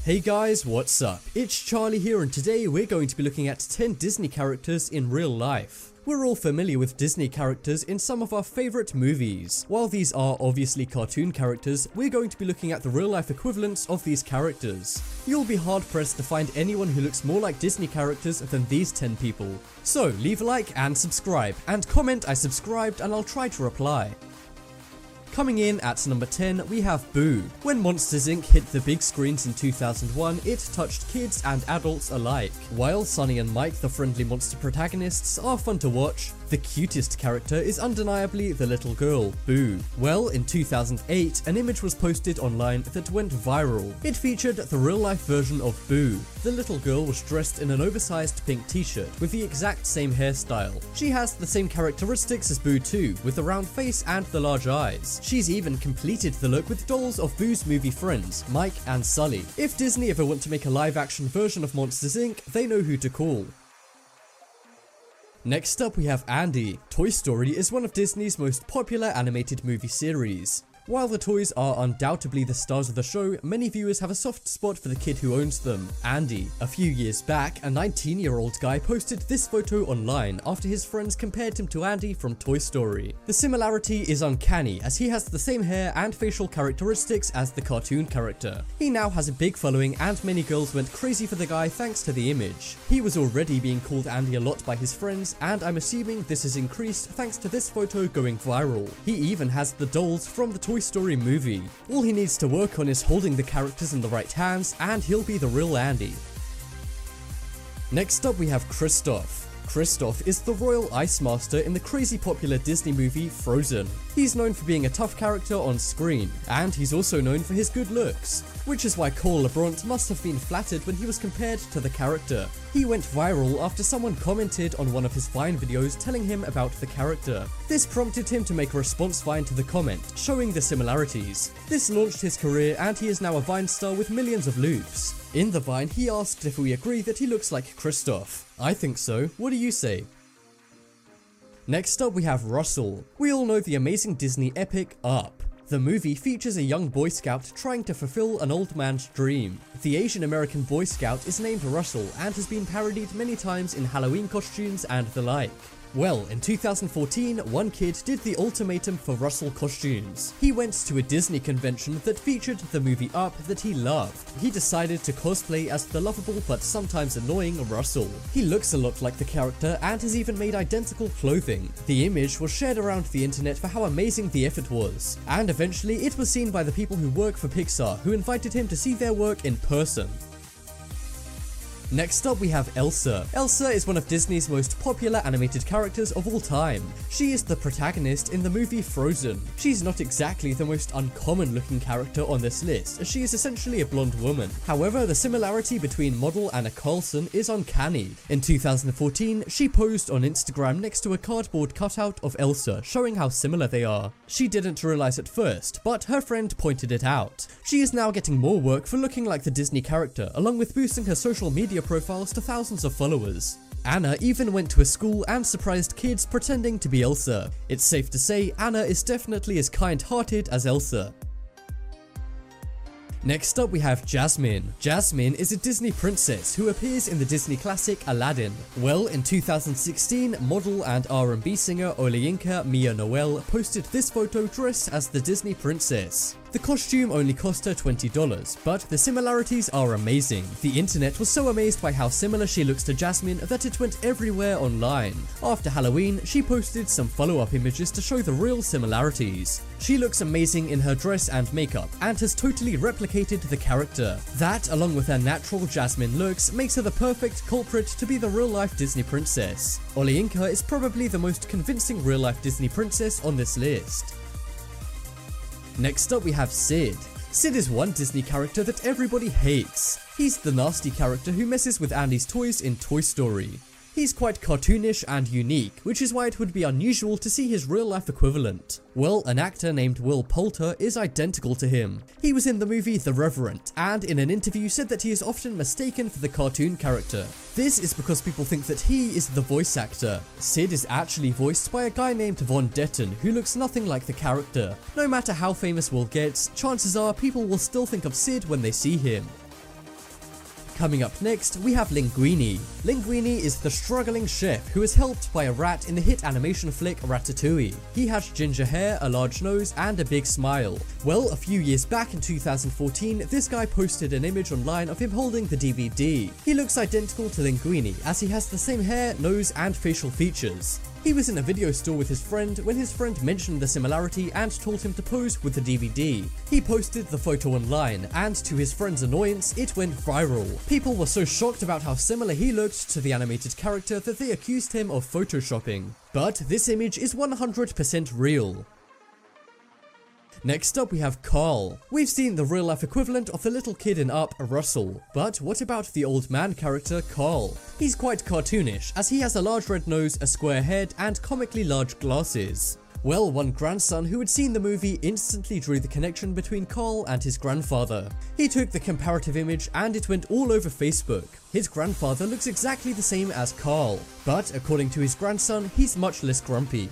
Hey guys, what's up? It's Charlie here, and today we're going to be looking at 10 Disney characters in real life. We're all familiar with Disney characters in some of our favourite movies. While these are obviously cartoon characters, we're going to be looking at the real life equivalents of these characters. You'll be hard pressed to find anyone who looks more like Disney characters than these 10 people. So leave a like and subscribe, and comment "I subscribed" and I'll try to reply. Coming in at number 10, we have Boo. When Monsters Inc. hit the big screens in 2001, it touched kids and adults alike. While Sunny and Mike, the friendly monster protagonists, are fun to watch, the cutest character is undeniably the little girl, Boo. Well, in 2008, an image was posted online that went viral. It featured the real-life version of Boo. The little girl was dressed in an oversized pink t-shirt with the exact same hairstyle. She has the same characteristics as Boo too, with the round face and the large eyes. She's even completed the look with dolls of Boo's movie friends, Mike and Sully. If Disney ever want to make a live-action version of Monsters Inc., they know who to call. Next up we have Andy. Toy Story is one of Disney's most popular animated movie series. While the toys are undoubtedly the stars of the show, many viewers have a soft spot for the kid who owns them, Andy. A few years back, a 19-year-old guy posted this photo online after his friends compared him to Andy from Toy Story. The similarity is uncanny, as he has the same hair and facial characteristics as the cartoon character. He now has a big following, and many girls went crazy for the guy thanks to the image. He was already being called Andy a lot by his friends, and I'm assuming this has increased thanks to this photo going viral. He even has the dolls from the Toy Story movie. All he needs to work on is holding the characters in the right hands, and he'll be the real Andy. Next up we have Kristoff. Kristoff is the royal ice master in the crazy popular Disney movie Frozen. He's known for being a tough character on screen, and he's also known for his good looks, which is why Cole LeBrant must have been flattered when he was compared to the character. He went viral after someone commented on one of his Vine videos telling him about the character. This prompted him to make a response Vine to the comment, showing the similarities. This launched his career, and he is now a Vine star with millions of loops. In the Vine, he asked if we agree that he looks like Kristoff. I think so. What do you say? Next up we have Russell. We all know the amazing Disney epic Up. The movie features a young Boy Scout trying to fulfill an old man's dream. The Asian American Boy Scout is named Russell and has been parodied many times in Halloween costumes and the like. Well, in 2014, one kid did the ultimatum for Russell costumes. He went to a Disney convention that featured the movie Up that he loved. He decided to cosplay as the lovable but sometimes annoying Russell. He looks a lot like the character and has even made identical clothing. The image was shared around the internet for how amazing the effort was, and eventually it was seen by the people who work for Pixar, who invited him to see their work in person. Next up we have Elsa. Elsa is one of Disney's most popular animated characters of all time. She is the protagonist in the movie Frozen. She's not exactly the most uncommon looking character on this list, as she is essentially a blonde woman. However, the similarity between model Anna Carlson is uncanny. In 2014, she posed on Instagram next to a cardboard cutout of Elsa, showing how similar they are. She didn't realize at first, but her friend pointed it out. She is now getting more work for looking like the Disney character, along with boosting her social media profiles to thousands of followers. Anna even went to a school and surprised kids pretending to be Elsa. It's safe to say Anna is definitely as kind-hearted as Elsa. Next up we have Jasmine. Jasmine is a Disney princess who appears in the Disney classic Aladdin. Well, in 2016, model and R&B singer Olayinka Mia Noel posted this photo dressed as the Disney princess. The costume only cost her $20, but the similarities are amazing. The internet was so amazed by how similar she looks to Jasmine that it went everywhere online. After Halloween, she posted some follow-up images to show the real similarities. She looks amazing in her dress and makeup, and has totally replicated the character. That, along with her natural Jasmine looks, makes her the perfect culprit to be the real-life Disney princess. Olayinka is probably the most convincing real-life Disney princess on this list. Next up we have Sid. Sid is one Disney character that everybody hates. He's the nasty character who messes with Andy's toys in Toy Story. He's quite cartoonish and unique, which is why it would be unusual to see his real-life equivalent. Well, an actor named Will Poulter is identical to him. He was in the movie The Reverend, and in an interview said that he is often mistaken for the cartoon character. This is because people think that he is the voice actor. Sid is actually voiced by a guy named Von Detten, who looks nothing like the character. No matter how famous Will gets, chances are people will still think of Sid when they see him. Coming up next, we have Linguini. Linguini is the struggling chef who is helped by a rat in the hit animation flick Ratatouille. He has ginger hair, a large nose, and a big smile. Well, a few years back in 2014, this guy posted an image online of him holding the DVD. He looks identical to Linguini as he has the same hair, nose, and facial features. He was in a video store with his friend when his friend mentioned the similarity and told him to pose with the DVD. He posted the photo online, and to his friend's annoyance, it went viral. People were so shocked about how similar he looked to the animated character that they accused him of photoshopping. But this image is 100% real. Next up we have Carl. We've seen the real life equivalent of the little kid in Up, Russell. But what about the old man character Carl? He's quite cartoonish as he has a large red nose, a square head, and comically large glasses. Well, one grandson who had seen the movie instantly drew the connection between Carl and his grandfather. He took the comparative image and it went all over Facebook. His grandfather looks exactly the same as Carl, but according to his grandson, he's much less grumpy.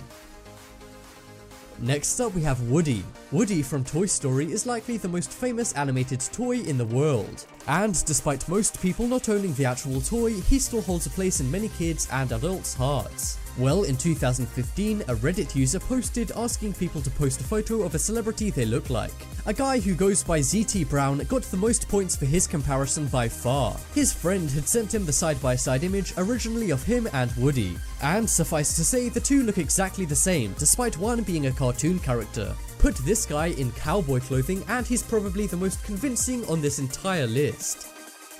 Next up we have Woody. Woody from Toy Story is likely the most famous animated toy in the world. And despite most people not owning the actual toy, he still holds a place in many kids' and adults' hearts. Well, in 2015, a Reddit user posted asking people to post a photo of a celebrity they look like. A guy who goes by ZT Brown got the most points for his comparison by far. His friend had sent him the side-by-side image originally of him and Woody. And suffice to say, the two look exactly the same, despite one being a cartoon character. Put this guy in cowboy clothing and he's probably the most convincing on this entire list.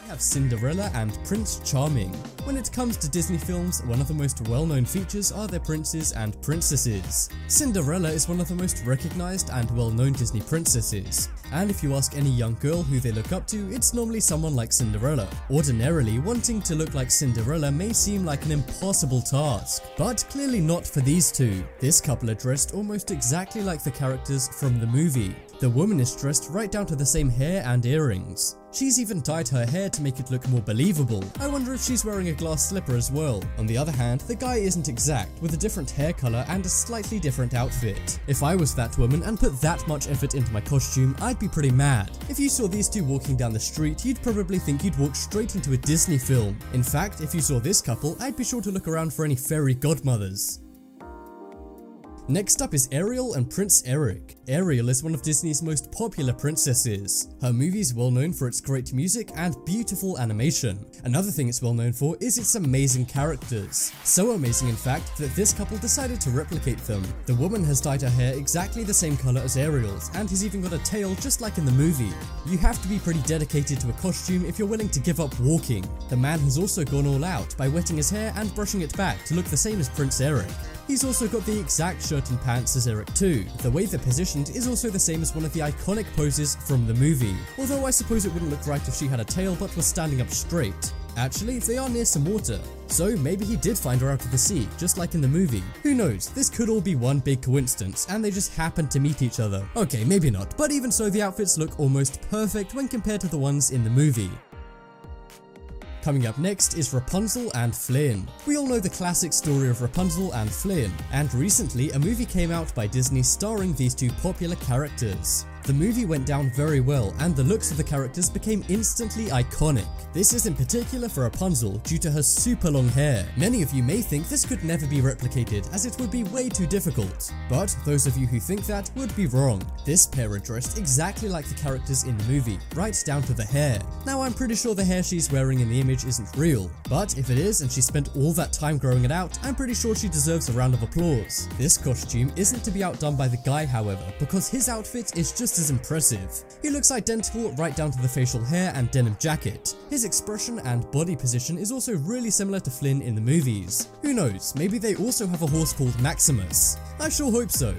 We have Cinderella and Prince Charming. When it comes to Disney films, one of the most well-known features are their princes and princesses. Cinderella is one of the most recognized and well-known Disney princesses. And if you ask any young girl who they look up to, it's normally someone like Cinderella. Ordinarily, wanting to look like Cinderella may seem like an impossible task, but clearly not for these two. This couple are dressed almost exactly like the characters from the movie. The woman is dressed right down to the same hair and earrings. She's even dyed her hair to make it look more believable. I wonder if she's wearing a glass slipper as well. On the other hand, the guy isn't exact, with a different hair color and a slightly different outfit. If I was that woman and put that much effort into my costume, I'd be pretty mad. If you saw these two walking down the street, you'd probably think you'd walk straight into a Disney film. In fact, if you saw this couple, I'd be sure to look around for any fairy godmothers. Next up is Ariel and Prince Eric. Ariel is one of Disney's most popular princesses. Her movie is well known for its great music and beautiful animation. Another thing it's well known for is its amazing characters. So amazing in fact that this couple decided to replicate them. The woman has dyed her hair exactly the same color as Ariel's and has even got a tail just like in the movie. You have to be pretty dedicated to a costume if you're willing to give up walking. The man has also gone all out by wetting his hair and brushing it back to look the same as Prince Eric. He's also got the exact shirt and pants as Eric too. The way they're positioned is also the same as one of the iconic poses from the movie. Although I suppose it wouldn't look right if she had a tail but was standing up straight. Actually, they are near some water, so maybe he did find her out of the sea, just like in the movie. Who knows, this could all be one big coincidence, and they just happened to meet each other. Okay, maybe not, but even so the outfits look almost perfect when compared to the ones in the movie. Coming up next is Rapunzel and Flynn. We all know the classic story of Rapunzel and Flynn, and recently a movie came out by Disney starring these two popular characters. The movie went down very well, and the looks of the characters became instantly iconic. This is in particular for Rapunzel due to her super long hair. Many of you may think this could never be replicated as it would be way too difficult, but those of you who think that would be wrong. This pair are dressed exactly like the characters in the movie, right down to the hair. Now I'm pretty sure the hair she's wearing in the image isn't real, but if it is and she spent all that time growing it out, I'm pretty sure she deserves a round of applause. This costume isn't to be outdone by the guy however, because his outfit is just as impressive. He looks identical right down to the facial hair and denim jacket. His expression and body position is also really similar to Flynn in the movies. Who knows, maybe they also have a horse called Maximus. I sure hope so.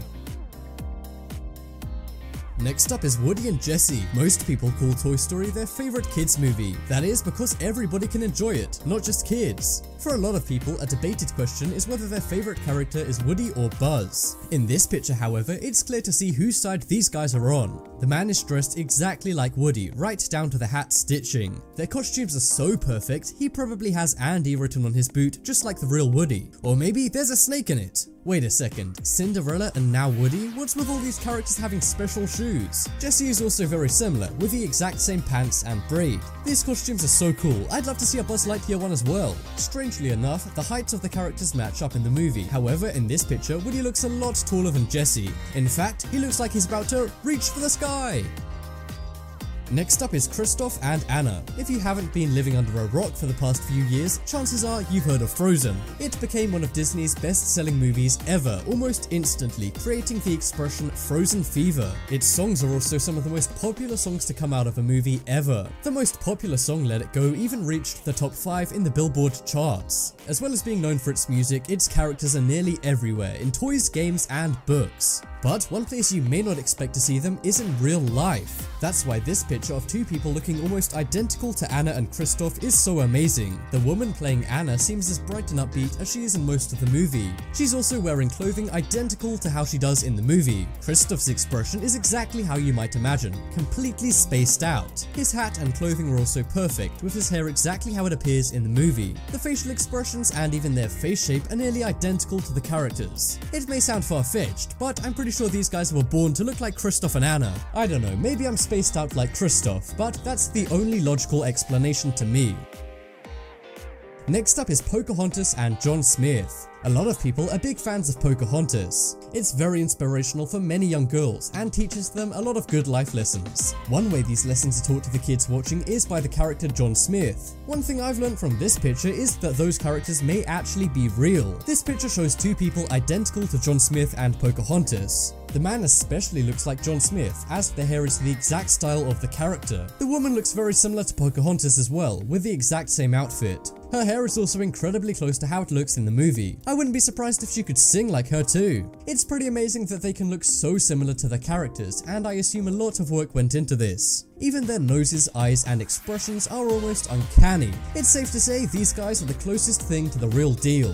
Next up is Woody and Jessie. Most people call Toy Story their favorite kids movie. That is because everybody can enjoy it, not just kids. For a lot of people, a debated question is whether their favorite character is Woody or Buzz. In this picture, however, it's clear to see whose side these guys are on. The The man is dressed exactly like Woody, right down to the hat stitching. Their costumes are so perfect, he probably has Andy written on his boot just like the real Woody. Or maybe there's a snake in it. Wait a second, Cinderella and now Woody? What's with all these characters having special shoes? Jessie is also very similar, with the exact same pants and braid. These costumes are so cool, I'd love to see a Buzz Lightyear one as well. Strangely enough, the heights of the characters match up in the movie. However, in this picture, Woody looks a lot taller than Jessie. In fact, he looks like he's about to reach for the sky. Next up is Kristoff and Anna. If you haven't been living under a rock for the past few years, chances are you've heard of Frozen. It became one of Disney's best-selling movies ever, almost instantly, creating the expression Frozen Fever. Its songs are also some of the most popular songs to come out of a movie ever. The most popular song, Let It Go, even reached the top 5 in the Billboard charts. As well as being known for its music, its characters are nearly everywhere, in toys, games, and books. But one place you may not expect to see them is in real life. That's why this picture of two people looking almost identical to Anna and Kristoff is so amazing. The woman playing Anna seems as bright and upbeat as she is in most of the movie. She's also wearing clothing identical to how she does in the movie. Kristoff's expression is exactly how you might imagine, completely spaced out. His hat and clothing are also perfect, with his hair exactly how it appears in the movie. The facial expressions and even their face shape are nearly identical to the characters. It may sound far-fetched, but I'm pretty sure these guys were born to look like Kristoff and Anna. I don't know, maybe I'm spaced out like Kristoff, but that's the only logical explanation to me. Next up is Pocahontas and John Smith. A lot of people are big fans of Pocahontas. It's very inspirational for many young girls and teaches them a lot of good life lessons. One way these lessons are taught to the kids watching is by the character John Smith. One thing I've learned from this picture is that those characters may actually be real. This picture shows two people identical to John Smith and Pocahontas. The man especially looks like John Smith, as the hair is the exact style of the character. The woman looks very similar to Pocahontas as well, with the exact same outfit. Her hair is also incredibly close to how it looks in the movie. I wouldn't be surprised if she could sing like her too. It's pretty amazing that they can look so similar to their characters, and I assume a lot of work went into this. Even their noses, eyes, and expressions are almost uncanny. It's safe to say these guys are the closest thing to the real deal.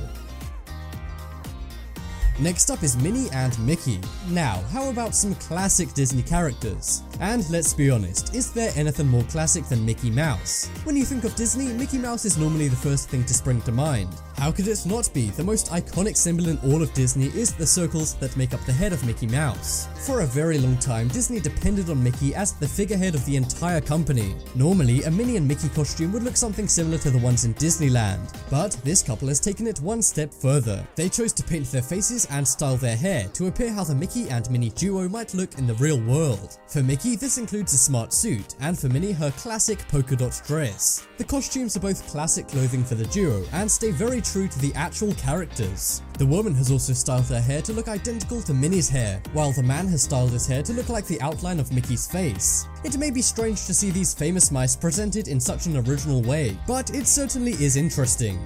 Next up is Minnie and Mickey. Now, how about some classic Disney characters? And let's be honest, is there anything more classic than Mickey Mouse? When you think of Disney, Mickey Mouse is normally the first thing to spring to mind. How could it not be? The most iconic symbol in all of Disney is the circles that make up the head of Mickey Mouse. For a very long time, Disney depended on Mickey as the figurehead of the entire company. Normally, a Minnie and Mickey costume would look something similar to the ones in Disneyland. But this couple has taken it one step further. They chose to paint their faces and style their hair to appear how the Mickey and Minnie duo might look in the real world. For Mickey, this includes a smart suit, and for Minnie, her classic polka dot dress. The costumes are both classic clothing for the duo and stay very true to the actual characters. The woman has also styled her hair to look identical to Minnie's hair, while the man has styled his hair to look like the outline of Mickey's face. It may be strange to see these famous mice presented in such an original way, but it certainly is interesting.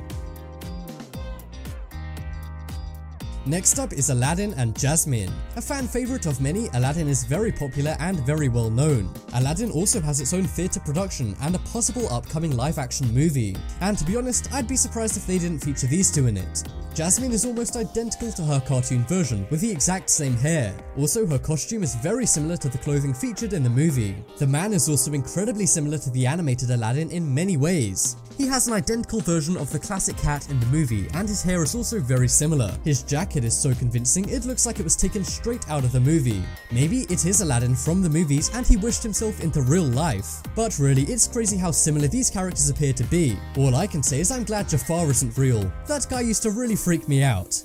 Next up is Aladdin and Jasmine. A fan favorite of many, Aladdin is very popular and very well known. Aladdin also has its own theatre production and a possible upcoming live-action movie. And to be honest, I'd be surprised if they didn't feature these two in it. Jasmine is almost identical to her cartoon version, with the exact same hair. Also, her costume is very similar to the clothing featured in the movie. The man is also incredibly similar to the animated Aladdin in many ways. He has an identical version of the classic hat in the movie, and his hair is also very similar. His jacket is so convincing it looks like it was taken straight out of the movie. Maybe it is Aladdin from the movies and he wished himself into real life. But really, it's crazy how similar these characters appear to be. All I can say is I'm glad Jafar isn't real. That guy used to really freak me out.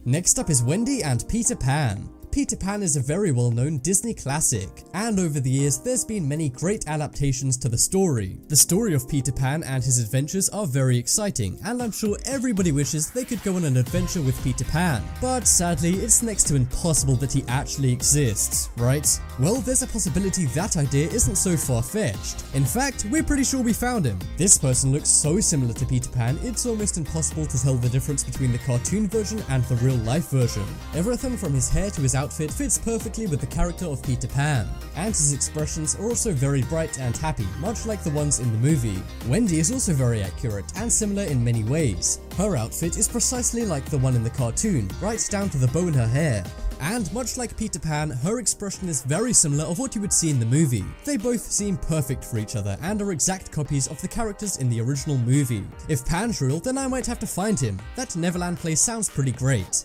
Next up is Wendy and Peter Pan. Peter Pan is a very well-known Disney classic, and over the years there's been many great adaptations to the story. The story of Peter Pan and his adventures are very exciting, and I'm sure everybody wishes they could go on an adventure with Peter Pan. But sadly, it's next to impossible that he actually exists, right? Well, there's a possibility that idea isn't so far-fetched. In fact, we're pretty sure we found him. This person looks so similar to Peter Pan, it's almost impossible to tell the difference between the cartoon version and the real-life version. Everything from his hair to his outfit fits perfectly with the character of Peter Pan, and his expressions are also very bright and happy, much like the ones in the movie. Wendy is also very accurate and similar in many ways. Her outfit is precisely like the one in the cartoon, right down to the bow in her hair. And much like Peter Pan, her expression is very similar of what you would see in the movie. They both seem perfect for each other and are exact copies of the characters in the original movie. If Pan's real, then I might have to find him. That Neverland place sounds pretty great.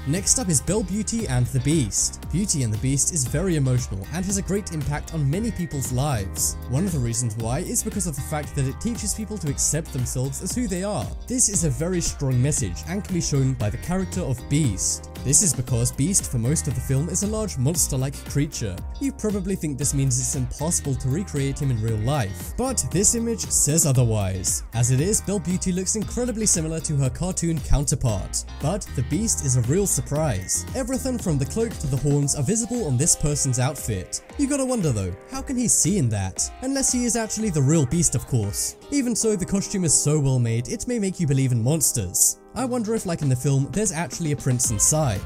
Next up is Belle Beauty and the Beast. Beauty and the Beast is very emotional and has a great impact on many people's lives. One of the reasons why is because of the fact that it teaches people to accept themselves as who they are. This is a very strong message and can be shown by the character of Beast. This is because Beast for most of the film is a large monster-like creature. You probably think this means it's impossible to recreate him in real life, but this image says otherwise. As it is, Belle Beauty looks incredibly similar to her cartoon counterpart, but the Beast is a real surprise. Everything from the cloak to the horns are visible on this person's outfit. You gotta wonder though, how can he see in that? Unless he is actually the real Beast, of course. Even so, the costume is so well made, it may make you believe in monsters. I wonder if, like in the film, there's actually a prince inside.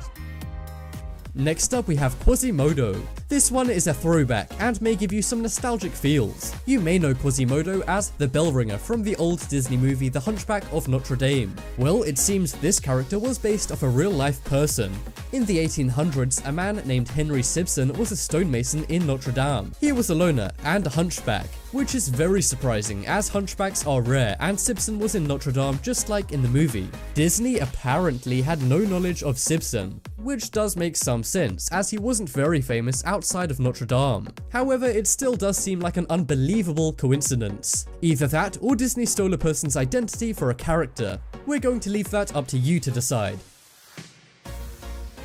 Next up we have Quasimodo. This one is a throwback and may give you some nostalgic feels. You may know Quasimodo as the bell ringer from the old Disney movie The Hunchback of Notre Dame. Well, it seems this character was based off a real life person. In the 1800s, a man named Henry Simpson was a stonemason in Notre Dame. He was a loner and a hunchback, which is very surprising as hunchbacks are rare and Simpson was in Notre Dame just like in the movie. Disney apparently had no knowledge of Simpson, which does make some sense as he wasn't very famous outside of Notre Dame. However, it still does seem like an unbelievable coincidence. Either that or Disney stole a person's identity for a character. We're going to leave that up to you to decide.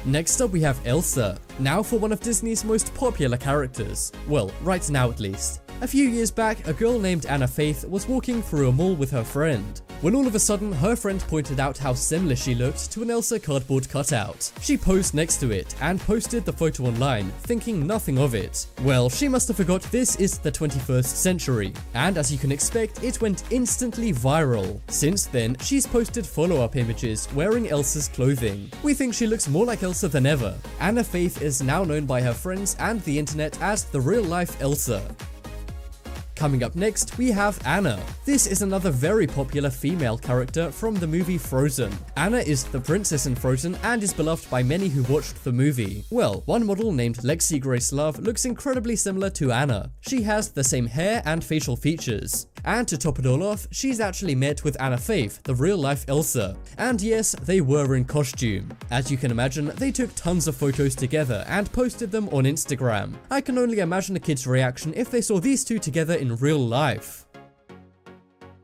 Next up we have Elsa. Now for one of Disney's most popular characters. Well, right now at least. A few years back, a girl named Anna Faith was walking through a mall with her friend, when all of a sudden her friend pointed out how similar she looked to an Elsa cardboard cutout. She posed next to it and posted the photo online, thinking nothing of it. Well, she must have forgot this is the 21st century, and as you can expect, it went instantly viral. Since then, she's posted follow-up images wearing Elsa's clothing. We think she looks more like Elsa than ever. Anna Faith is now known by her friends and the internet as the real-life Elsa. Coming up next, we have Anna. This is another very popular female character from the movie Frozen. Anna is the princess in Frozen and is beloved by many who watched the movie. Well, one model named Lexi Grace Love looks incredibly similar to Anna. She has the same hair and facial features. And to top it all off, she's actually met with Anna Faith, the real-life Elsa. And yes, they were in costume. As you can imagine, they took tons of photos together and posted them on Instagram. I can only imagine a kid's reaction if they saw these two together in real life.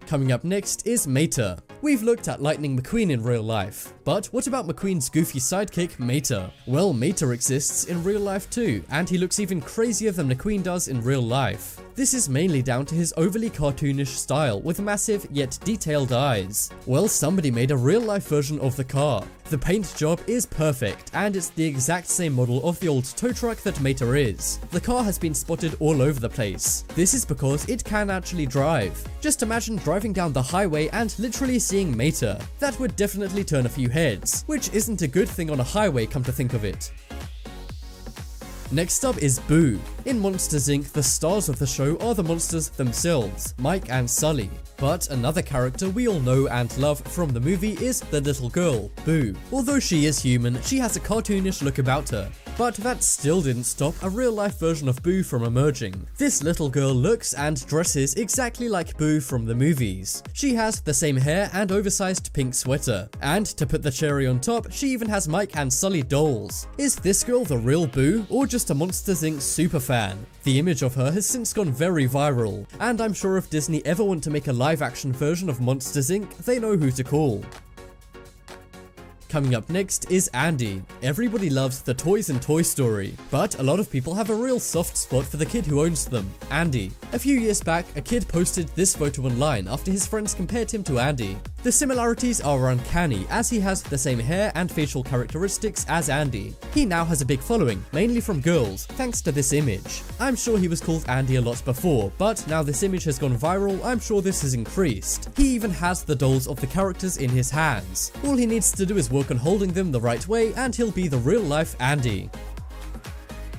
Coming up next is Mater. We've looked at Lightning McQueen in real life, but what about McQueen's goofy sidekick, Mater? Well, Mater exists in real life too, and he looks even crazier than McQueen does in real life. This is mainly down to his overly cartoonish style with massive yet detailed eyes. Well, somebody made a real life version of the car. The paint job is perfect, and it's the exact same model of the old tow truck that Mater is. The car has been spotted all over the place. This is because it can actually drive. Just imagine driving down the highway and literally seeing Mater. That would definitely turn a few heads, which isn't a good thing on a highway, come to think of it. Next up is Boo. In Monsters Inc., the stars of the show are the monsters themselves, Mike and Sully. But another character we all know and love from the movie is the little girl, Boo. Although she is human, she has a cartoonish look about her. But that still didn't stop a real-life version of Boo from emerging. This little girl looks and dresses exactly like Boo from the movies. She has the same hair and oversized pink sweater. And to put the cherry on top, she even has Mike and Sully dolls. Is this girl the real Boo, or just a Monsters Inc. superfan? The image of her has since gone very viral, and I'm sure if Disney ever want to make a live-action version of Monsters Inc., they know who to call. Coming up next is Andy. Everybody loves the toys in Toy Story, but a lot of people have a real soft spot for the kid who owns them, Andy. A few years back, a kid posted this photo online after his friends compared him to Andy. The similarities are uncanny as he has the same hair and facial characteristics as Andy. He now has a big following, mainly from girls, thanks to this image. I'm sure he was called Andy a lot before, but now this image has gone viral, I'm sure this has increased. He even has the dolls of the characters in his hands. All he needs to do is work on holding them the right way and he'll be the real life Andy.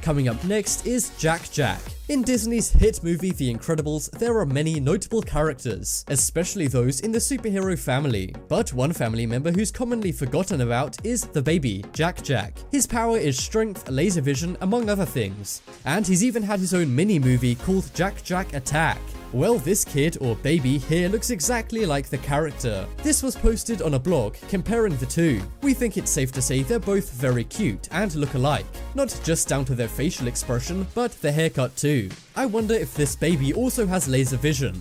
Coming up next is Jack Jack. In Disney's hit movie The Incredibles, there are many notable characters, especially those in the superhero family. But one family member who's commonly forgotten about is the baby, Jack Jack. His power is strength, laser vision, among other things. And he's even had his own mini movie called Jack Jack Attack. Well, this kid, or baby, here looks exactly like the character. This was posted on a blog comparing the two. We think it's safe to say they're both very cute and look alike. Not just down to their facial expression, but the haircut too. I wonder if this baby also has laser vision.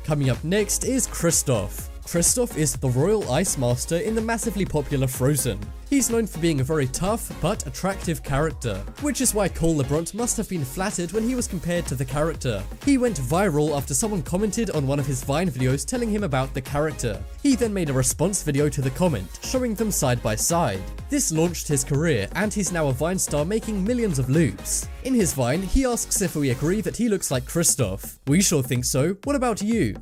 Coming up next is Kristoff. Kristoff is the royal ice master in the massively popular Frozen. He's known for being a very tough but attractive character, which is why Cole LeBrant must have been flattered when he was compared to the character. He went viral after someone commented on one of his Vine videos telling him about the character. He then made a response video to the comment, showing them side by side. This launched his career, and he's now a Vine star making millions of loops. In his Vine, he asks if we agree that he looks like Kristoff. We sure think so. What about you?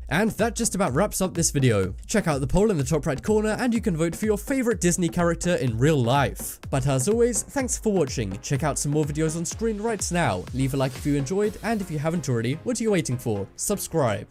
And that just about wraps up this video. Check out the poll in the top right corner and you can vote for your favorite Disney character in real life. But as always, thanks for watching. Check out some more videos on screen right now. Leave a like if you enjoyed, and if you haven't already, what are you waiting for? Subscribe.